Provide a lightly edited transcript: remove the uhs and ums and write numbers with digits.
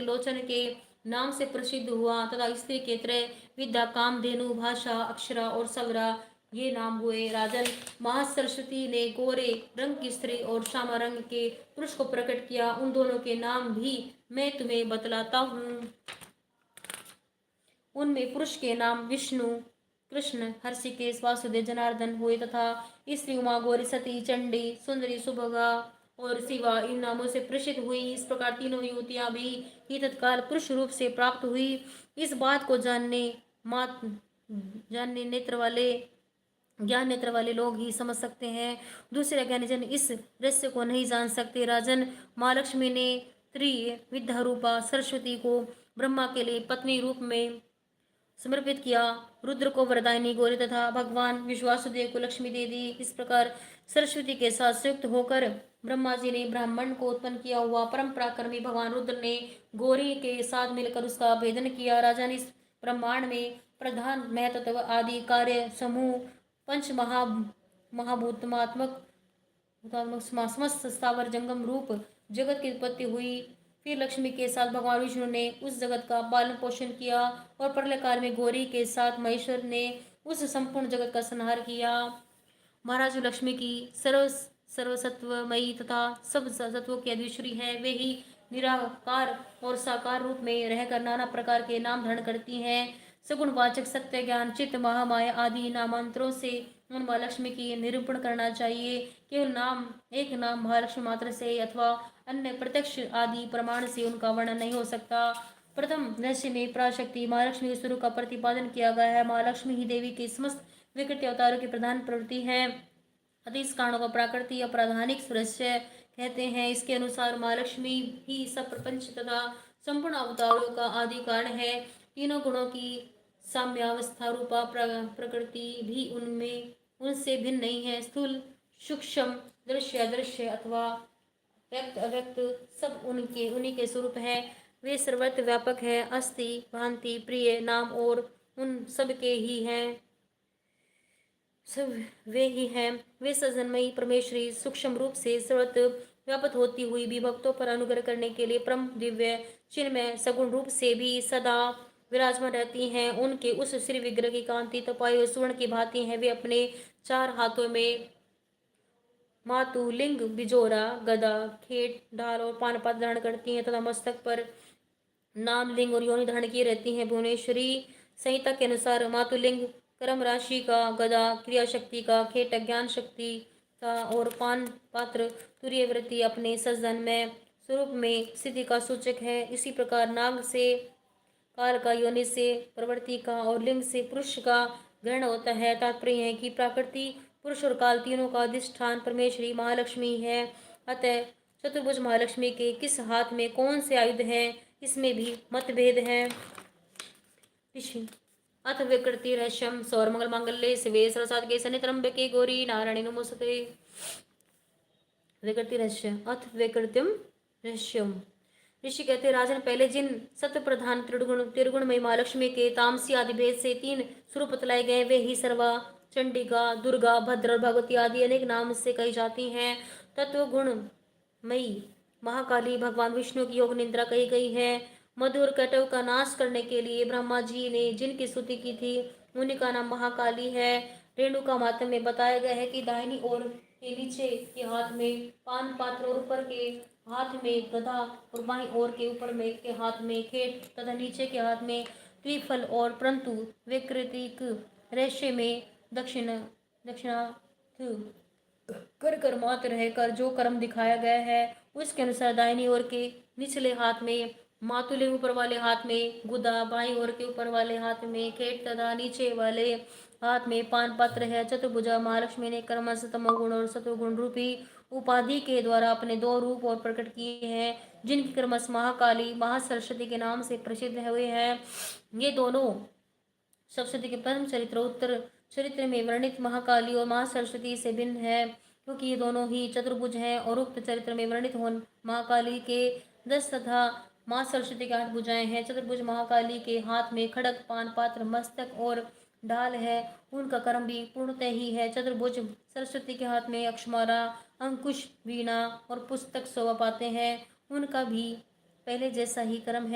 लोचन के नाम से प्रसिद्ध हुआ तथा स्त्री के त्रय विद्या कामधेनु भाषा अक्षरा और सवरा ये नाम हुए। राजन महासरस्वती ने गोरे रंग की स्त्री और श्यामा रंग के पुरुष को प्रकट किया। उन दोनों के नाम भी मैं तुम्हें बतलाता हूँ। उनमें पुरुष के नाम विष्णु कृष्ण हर्षिकेश वासुदेव जनार्दन हुए तथा स्त्री उमा गौरी सती चंडी सुंदरी सुभगा और शिवा इन नामों से प्रसिद्ध हुई। इस प्रकार तीनों युवतियां भी ही तत्काल पुरुष रूप से प्राप्त हुई। इस बात को जानने ज्ञान नेत्र वाले लोग ही समझ सकते हैं, दूसरे अज्ञानीजन इस रहस्य को नहीं जान सकते। राजन महालक्ष्मी ने त्रिविद्या रूपा सरस्वती को ब्रह्मा के लिए पत्नी रूप में समर्पित किया, रुद्र को वरदायिनी गौरी तथा भगवान विश्वासुदेव को लक्ष्मी दे दी। इस प्रकार सरस्वती के साथ संयुक्त होकर ब्रह्मा जी ने ब्राह्मण को उत्पन्न किया हुआ परम पराक्रमी भगवान रुद्र ने गौरी के साथ मिलकर उसका भेदन किया। राजा ने इस ब्रह्मांड में प्रधान महतत्व आदि कार्य समूह पंच महाभूतमात्मक समस्त स्थावर जंगम रूप जगत की उत्पत्ति हुई। फिर लक्ष्मी के साथ भगवान विष्णु ने उस जगत का पालन पोषण किया और प्रलय काल में गौरी के साथ महेश्वर ने उस संपूर्ण जगत का संहार किया। महाराज लक्ष्मी की सर्वसत्वमयी तथा सब सत्वों की अधीश्वरी है। वे ही निराकार और साकार रूप में रहकर नाना प्रकार के नाम धारण करती हैं। सगुण वाचक सत्य ज्ञान चित्त महामाया आदि नामांतरों से उन महालक्ष्मी की निरूपण करना चाहिए। केवल एक नाम महालक्ष्मी मात्र से अथवा अन्य प्रत्यक्ष आदि प्रमाण से उनका वर्णन नहीं हो सकता। प्रथम रहस्य में पराशक्ति महालक्ष्मी के स्वरूप का प्रतिपादन किया गया है। महालक्ष्मी ही देवी के समस्त विकृति अवतारों की प्रधान प्रवृत्ति है। अतः इस कारणों को प्राकृतिक अपराधानिक रहस्य कहते हैं। इसके अनुसार महालक्ष्मी ही सब प्रपंच तथा संपूर्ण अवतारों का आदि कारण है। तीनों गुणों की साम्यावस्था रूपा प्रकृति भी उनमें उनसे भिन्न नहीं है। स्थूल सूक्ष्म दृश्य अदृश्य अथवा व्यक्त अव्यक्त सब उन्हीं के स्वरूप है। वे सर्वत्र व्यापक है, अस्ति भांति प्रिय नाम और उन सब के ही हैं, सब वे ही हैं। वे सजन्मयी परमेश्वरी सूक्ष्म रूप से सर्वत्र व्यापक होती हुई भी भक्तों पर अनुग्रह करने के लिए परम दिव्य चिन्मय सगुण रूप से भी सदा विराजमान रहती हैं। उनके उस श्री विग्रह की कांति तपाई और स्वर्ण की भांति है। वे अपने चार हाथों में मातु लिंग बिजोरा गदा खेट ढाल और पानपात धारण करती हैं तथा मस्तक पर नाम लिंग और योनि धारण किए रहती हैं। भुवनेश्वरी संहिता के अनुसार मातुलिंग कर्म राशि का, गदा क्रिया शक्ति का, खेट ज्ञान शक्ति का और पान पात्र तुरीय वृत्ति अपने सजन्मय स्वरूप में स्थिति का सूचक है। इसी प्रकार नाग से काल का, योनि से प्रवृत्ति का और लिंग से पुरुष का ग्रहण होता है। तात्पर्य है कि प्रकृति पुरुष और काल तीनों का अधिष्ठान परमेश्वरी महालक्ष्मी है। अतः चतुर्भुज महालक्ष्मी के किस हाथ में कौन से आयुध हैं, इसमें भी मतभेद है। अथ विकृति रहस्यम सौर मंगल मांगल्ये शिवे सरसात्के शनित्रंबके गौरी नारायणी नमोस्तुते। विकृति रहस्य अथ विकृतिम रहस्यम। ऋषि कहते राजन, पहले जिन सत्य प्रधान त्रिगुणमयी महालक्ष्मी के तामसी आदि भेद से तीन स्वरूप बतलाए गए, वे ही सर्वा, चंडिका, दुर्गा, भद्र और भगवती आदि अनेक नाम से कही जाती हैं। तत्व गुणमयी महाकाली भगवान विष्णु की योग निंद्रा कही गई है। मधु और कैटव का नाश करने के लिए ब्रह्मा जी ने जिनकी स्तुति की थी, उन्हीं का नाम महाकाली है। रेणु का मातम में बताया गया है कि दाहिनी ओर के नीचे के हाथ में पान पात्र और ऊपर के हाथ में गदा और बाईं ओर के ऊपर में के हाथ में खेट तथा नीचे के हाथ में त्रिफल और परंतु विकृतिक रहस्य में दक्षिणार्थ कर मात्र रहकर जो कर्म दिखाया गया है, उसके अनुसार दाहिनी ओर के निचले हाथ में मातुलिंग, ऊपर वाले हाथ में गुदा, बाईं ओर के ऊपर वाले हाथ में खेट तथा नीचे वाले हाथ में पान पात्र है। चतुर्भुजा महालक्ष्मी ने कर्मश तमोगुण और सत्वगुण रूपी उपाधि के द्वारा अपने दो रूप और प्रकट किए हैं, जिनकी कर्मश महाकाली महासरस्वती के नाम से प्रसिद्ध हुए हैं। ये दोनों सरस्वती के परम चरित्र उत्तर चरित्र में वर्णित महाकाली और महासरस्वती से भिन्न है, क्योंकि ये दोनों ही चतुर्भुज हैं और उक्त चरित्र में वर्णित महाकाली के 10 तथा माँ सरस्वती के 8 भुजाएं हैं। चतुर्भुज महाकाली के हाथ में खड़ग, पान पात्र, मस्तक और ढाल है। उनका कर्म भी पूर्णतः ही है। चतुर्भुज सरस्वती के हाथ में अक्षमाला, अंकुश, वीणा और पुस्तक शोभा पाते हैं। उनका भी पहले जैसा ही कर्म है।